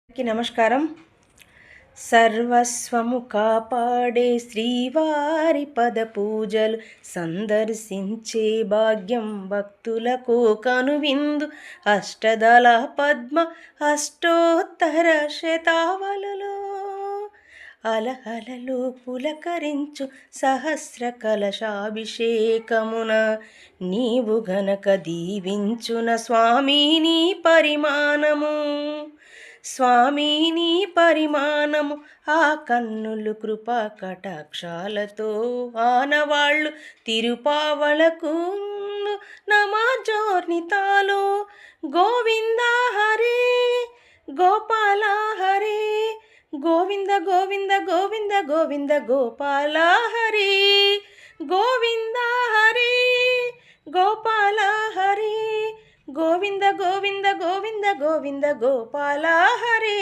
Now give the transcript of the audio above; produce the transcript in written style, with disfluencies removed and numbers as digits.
నమస్కారం. సర్వస్వము కాపాడే శ్రీవారి పద పూజలు సందర్శించే భాగ్యం భక్తులకు కనువిందు. అష్టదళ పద్మ అష్టోత్తర శతావలులో అలహలలు పులకరించు సహస్ర కలశాభిషేకమున నీవు గనక దీవించున స్వామి నీ పరిమాణము. స్వామి నీ పరిమాణము ఆ కన్నులు కృపా కటాక్షాలతో ఆనవాళ్ళు తిరుపావళకు నమాజోర్నితాలో గోవింద హరే గోపాల హరే గోవింద గోవింద గోవింద గోవింద గోపాల హరే గోవింద హరే గోపాల హరే గోవింద గోవింద గోవింద గోవింద గోపాల హరే.